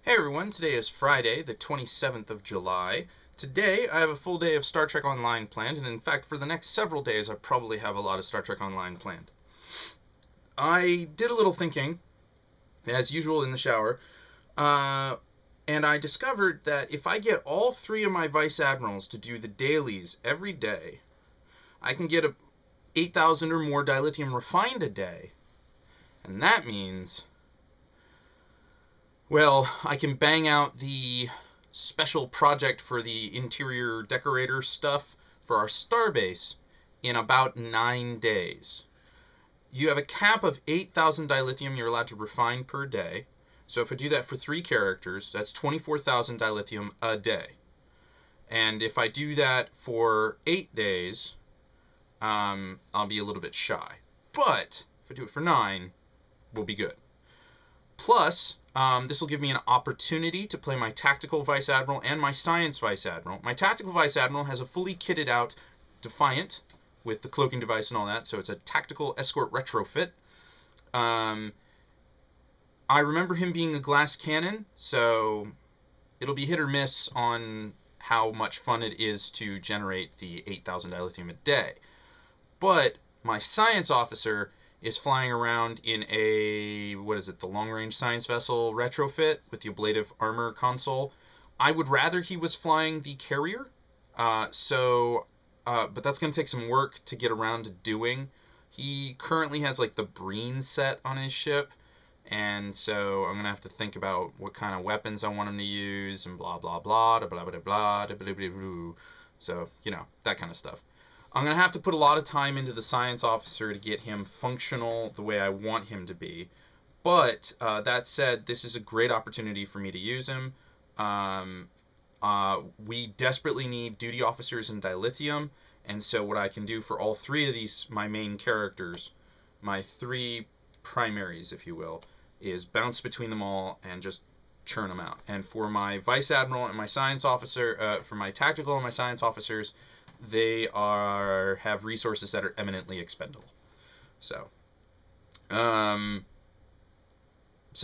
Hey everyone, today is Friday, the 27th of July. Today I have a full day of Star Trek Online planned, and in fact for the next several days I probably have a lot of Star Trek Online planned. I did a little thinking, as usual in the shower, uh, and I discovered that if I get all three of my Vice Admirals to do the dailies every day, I can get 8,000 or more dilithium refined a day, and that means, well, I can bang out the special project for the interior decorator stuff for our starbase in about 9 days. You have a cap of 8,000 dilithium you're allowed to refine per day. So if I do that for 3 characters, that's 24,000 dilithium a day. And if I do that for 8 days, I'll be a little bit shy. But if I do it for 9, we'll be good. Plus, this will give me an opportunity to play my Tactical Vice Admiral and my Science Vice Admiral. My Tactical Vice Admiral has a fully kitted out Defiant with the cloaking device and all that, so it's a tactical escort retrofit. I remember him being a glass cannon, so it'll be hit or miss on how much fun it is to generate the 8,000 dilithium a day. But my Science Officer is flying around in the long-range science vessel retrofit with the ablative armor console. I would rather he was flying the carrier, but that's going to take some work to get around to doing. He currently has like the Breen set on his ship, and so I'm going to have to think about what kind of weapons I want him to use, and blah, blah, blah, blah, blah, blah, blah, blah, blah, blah. So, that kind of stuff. I'm going to have to put a lot of time into the Science Officer to get him functional the way I want him to be. But that said, this is a great opportunity for me to use him. We desperately need duty officers in dilithium, and so what I can do for all 3 of these, my main characters, my 3 primaries, if you will, is bounce between them all and just churn them out. And for my Vice Admiral and my Science Officer, for my Tactical and my Science Officers, they have resources that are eminently expendable. So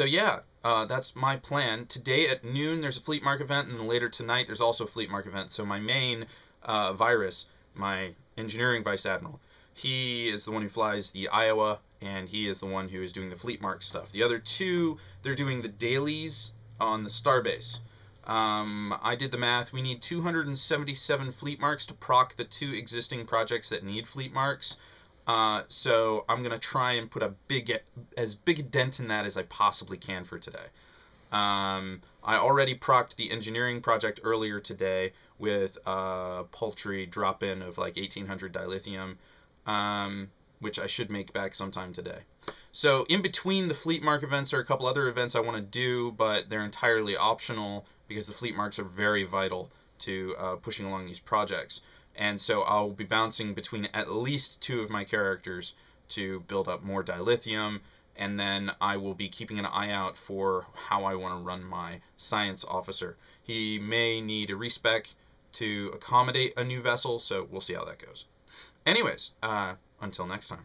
yeah, that's my plan. Today at noon there's a Fleet Mark event, and then later tonight there's also a Fleet Mark event. So my main Virus, my engineering Vice Admiral, he is the one who flies the Iowa, and he is the one who is doing the Fleet Mark stuff. The other 2, they're doing the dailies on the starbase. I did the math. We need 277 fleet marks to proc the 2 existing projects that need fleet marks. So I'm going to try and put as big a dent in that as I possibly can for today. I already procced the engineering project earlier today with a paltry drop-in of like 1,800 dilithium, which I should make back sometime today. So in between the Fleet Mark events are a couple other events I want to do, but they're entirely optional because the Fleet Marks are very vital to pushing along these projects. And so I'll be bouncing between at least 2 of my characters to build up more dilithium, and then I will be keeping an eye out for how I want to run my Science Officer. He may need a respec to accommodate a new vessel, so we'll see how that goes. Anyways, until next time.